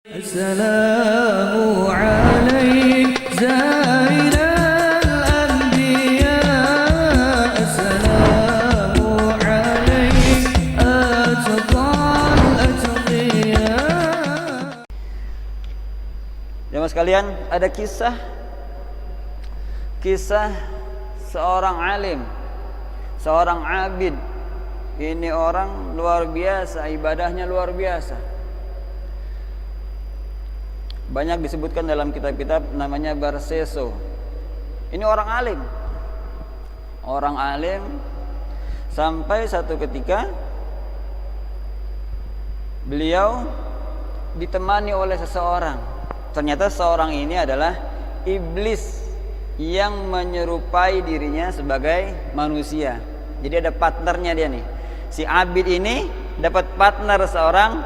السلام عليك زين الأنبياء السلام عليك أتقى الأتقياء. Jemaah sekalian, ada kisah seorang alim, seorang abid. Ini orang luar biasa, ibadahnya luar biasa. Banyak disebutkan dalam kitab-kitab, namanya Barseso. Ini orang alim sampai satu ketika beliau ditemani oleh seseorang. Ternyata seorang ini adalah iblis yang menyerupai dirinya sebagai manusia. Jadi ada partnernya dia nih. Si abid ini dapat partner seorang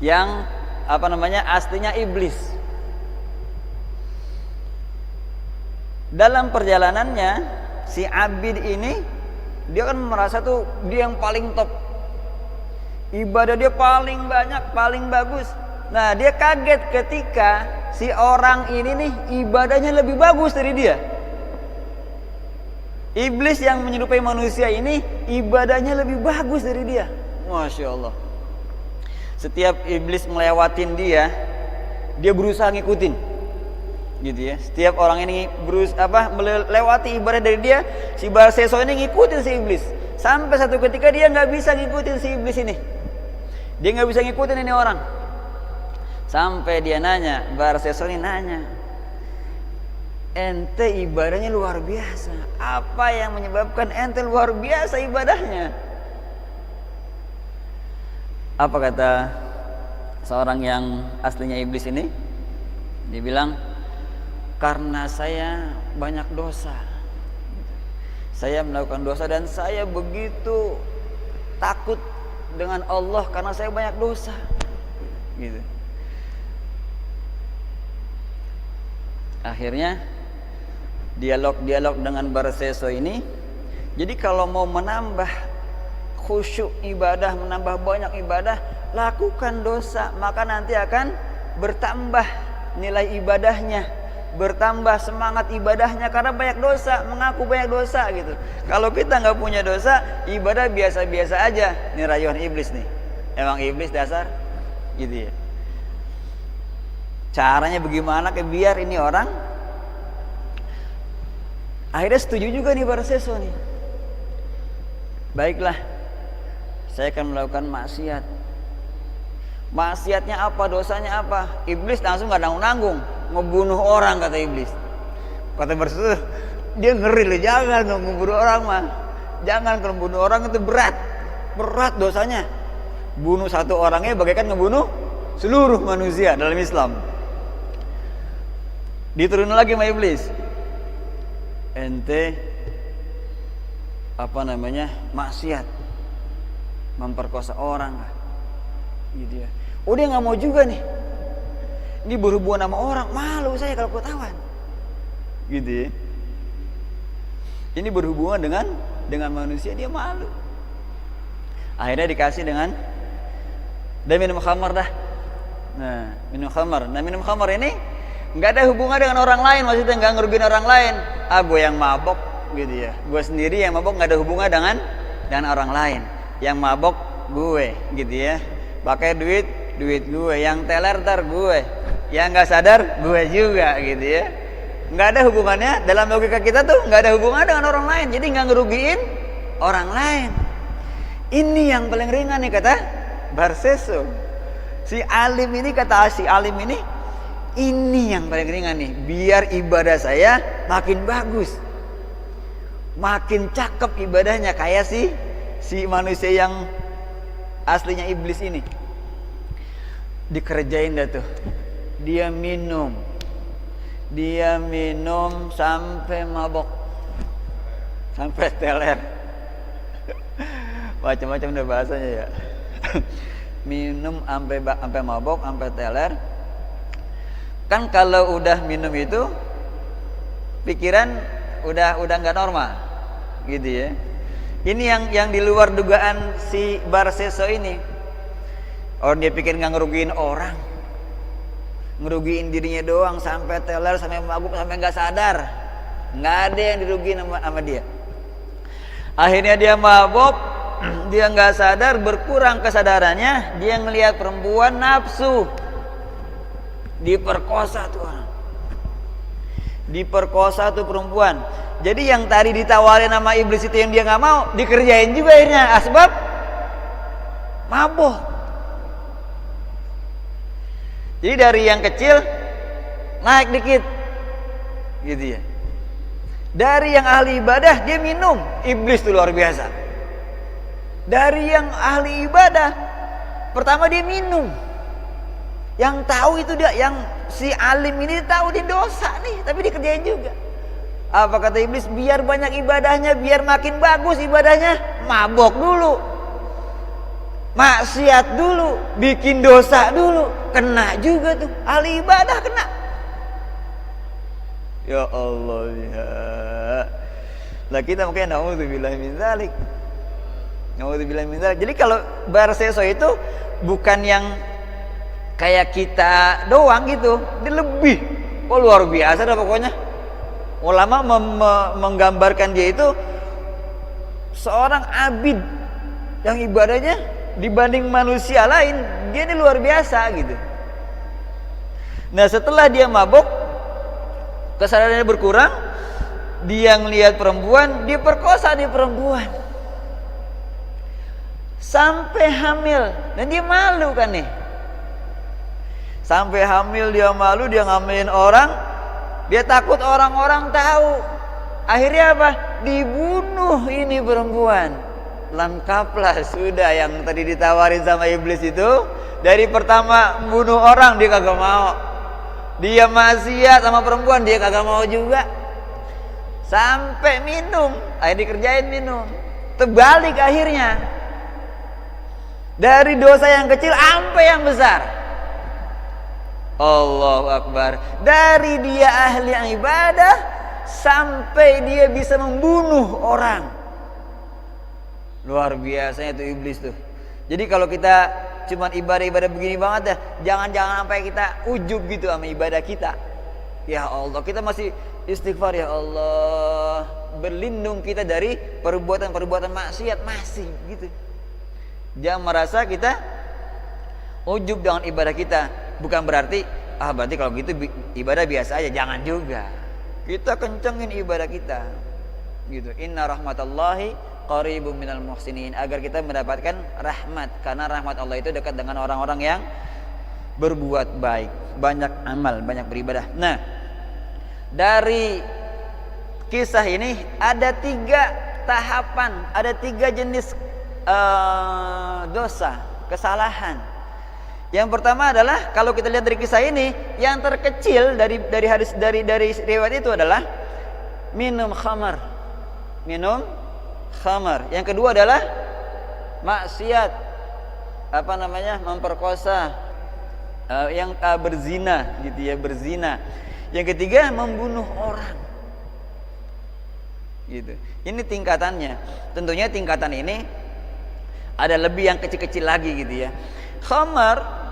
yang aslinya iblis. Dalam perjalanannya si abid ini dia kan merasa tuh dia yang paling top, ibadah dia paling banyak, paling bagus. Nah, dia kaget ketika si orang ini nih ibadahnya lebih bagus dari dia. Iblis yang menyerupai manusia ini ibadahnya lebih bagus dari dia. Masya Allah. Setiap iblis ngelewatin dia berusaha ngikutin, gitu ya. Setiap orang ini melewati ibadah dari dia, si Barseso ini ngikutin si iblis. Sampai satu ketika dia nggak bisa ngikutin si iblis ini. Dia nggak bisa ngikutin ini orang. Sampai dia nanya, Barseso ini nanya, ente ibadahnya luar biasa. Apa yang menyebabkan ente luar biasa ibadahnya? Apa kata seorang yang aslinya iblis ini? Dia bilang, karena saya banyak dosa. Saya melakukan dosa dan saya begitu takut dengan Allah karena saya banyak dosa. Gitu. Akhirnya dialog dengan Barseso ini. Jadi kalau mau menambah khusyuk ibadah, menambah banyak ibadah, lakukan dosa, maka nanti akan bertambah nilai ibadahnya, bertambah semangat ibadahnya karena banyak dosa, mengaku banyak dosa gitu. Kalau kita nggak punya dosa, ibadah biasa-biasa aja. Ini rayuan iblis nih. Emang iblis dasar gitu ya. Caranya bagaimana biar ini orang akhirnya setuju juga nih Barseso nih. Baiklah, saya akan melakukan maksiat. Maksiatnya apa? Dosanya apa? Iblis langsung gak nanggung-nanggung, ngebunuh orang kata iblis. Kata Barseso, dia ngeri loh, jangan ngebunuh orang mah. Jangan, kalau membunuh orang itu berat dosanya. Bunuh satu orangnya bagaikan ngebunuh seluruh manusia dalam Islam. Diturunin lagi sama iblis, ente maksiat, memperkosa orang gitu ya. Oh, dia nggak mau juga nih. Ini berhubungan sama orang, malu saya kalau ketahuan. Gitu ya. Ini berhubungan dengan manusia, dia malu. Akhirnya dikasih dengan minum khamar dah. Nah, minum khamar. Nah, minum khamar ini nggak ada hubungan dengan orang lain, maksudnya nggak ngerugiin orang lain. Gue yang mabok gitu ya. Gue sendiri yang mabok, nggak ada hubungan dengan orang lain. Yang mabok gue gitu ya. Pakai duit gue, yang teler ntar gue, yang nggak sadar gue juga gitu ya. Nggak ada hubungannya, dalam logika kita tuh nggak ada hubungan dengan orang lain, jadi nggak ngerugiin orang lain. Ini yang paling ringan nih kata Barseso. Si alim ini ini yang paling ringan nih, biar ibadah saya makin bagus, makin cakep ibadahnya kayak si manusia yang aslinya iblis ini. Dikerjain dah tuh, dia minum sampai mabok, sampai teler. Macam-macam udah bahasanya ya. Minum sampai mabok, sampai teler. Kan kalau udah minum itu pikiran udah nggak normal gitu ya. Ini yang di luar dugaan si Barseso ini. Orang dia pikir nggak ngerugiin orang, ngerugiin dirinya doang, sampai teler, sampai mabuk, sampai nggak sadar. Nggak ada yang dirugiin sama dia. Akhirnya dia mabuk, dia nggak sadar, berkurang kesadarannya, dia ngelihat perempuan, nafsu, diperkosa tuh orang, diperkosa tuh perempuan. Jadi yang tadi ditawarin sama iblis itu yang dia nggak mau, dikerjain juga akhirnya, asbab mabuk. Jadi dari yang kecil naik dikit, gitu ya. Dari yang ahli ibadah dia minum, iblis tuh luar biasa. Dari yang ahli ibadah pertama dia minum, yang tahu itu dia, yang si alim ini tahu dia dosa nih, tapi dikerjain juga. Apa kata iblis? Biar banyak ibadahnya, biar makin bagus ibadahnya, mabok dulu, maksiat dulu, bikin dosa dulu, kena juga tuh, ahli ibadah kena. Ya Allah ya. Lah kita makanya naudzubillah min dzalik. Naudzubillah min dzalik. Jadi kalau barseso itu bukan yang kayak kita doang gitu, dia lebih. Oh luar biasa dah pokoknya. Ulama menggambarkan dia itu seorang abid yang ibadahnya dibanding manusia lain, dia ini luar biasa gitu. Nah setelah dia mabuk, kesadarannya berkurang, dia ngelihat perempuan, diperkosa di perempuan sampai hamil, dan dia malu kan nih. Sampai hamil dia malu, dia ngamilin orang, dia takut orang-orang tahu. Akhirnya apa? Dibunuh ini perempuan. Lengkaplah sudah yang tadi ditawarin sama iblis itu. Dari pertama bunuh orang dia kagak mau, dia maksiat sama perempuan dia kagak mau juga, sampai minum, akhirnya dikerjain minum. Terbalik akhirnya, dari dosa yang kecil sampai yang besar. Allahu Akbar. Dari dia ahli ibadah sampai dia bisa membunuh orang. Luar biasanya itu iblis tuh. Jadi kalau kita cuman ibadah-ibadah begini banget dah, jangan sampai kita ujub gitu sama ibadah kita. Ya Allah, kita masih istighfar, ya Allah, berlindung kita dari perbuatan-perbuatan maksiat masih gitu. Jangan merasa kita ujub dengan ibadah kita. Bukan berarti berarti kalau gitu ibadah biasa aja, jangan juga. Kita kencengin ibadah kita. Gitu. Inna rahmatallahi qaribum minal muhsinin, agar kita mendapatkan rahmat, karena rahmat Allah itu dekat dengan orang-orang yang berbuat baik, banyak amal, banyak beribadah. Nah, dari kisah ini ada 3 tahapan, ada 3 jenis dosa, kesalahan. Yang pertama adalah, kalau kita lihat dari kisah ini, yang terkecil dari hadis dari riwayat itu adalah minum khamar. Minum khamar. Yang kedua adalah maksiat, memperkosa, yang berzina gitu ya, berzina. Yang ketiga membunuh orang. Gitu. Ini tingkatannya. Tentunya tingkatan ini ada lebih yang kecil-kecil lagi gitu ya. Khamar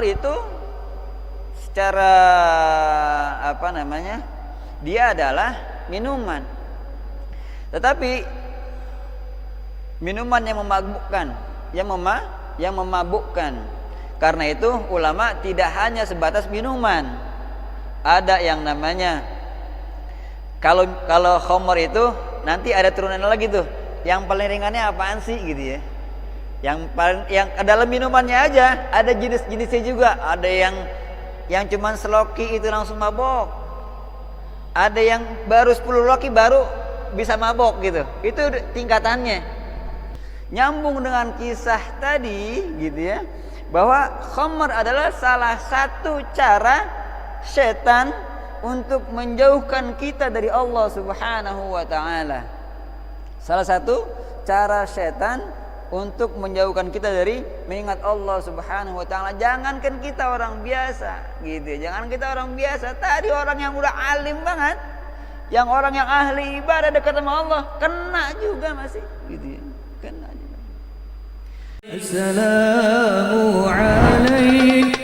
itu secara dia adalah minuman. Tetapi minuman yang memabukkan, yang memabukkan. Karena itu ulama tidak hanya sebatas minuman. Ada yang namanya, kalau khamar itu nanti ada turunan lagi tuh. Yang paling ringannya apaan sih gitu ya? Yang dalam minumannya aja ada jenis-jenisnya juga. Ada yang cuman seloki itu langsung mabok. Ada yang baru 10 loki baru bisa mabok gitu. Itu tingkatannya. Nyambung dengan kisah tadi gitu ya, bahwa khamar adalah salah satu cara setan untuk menjauhkan kita dari Allah Subhanahu wa taala. Salah satu cara setan untuk menjauhkan kita dari mengingat Allah Subhanahu wa taala. Jangankan kita orang biasa gitu ya. Jangan kita orang biasa, tadi orang yang udah alim banget, yang orang yang ahli ibadah dekat sama Allah, kena juga masih gitu ya. Kena juga. السلام عليك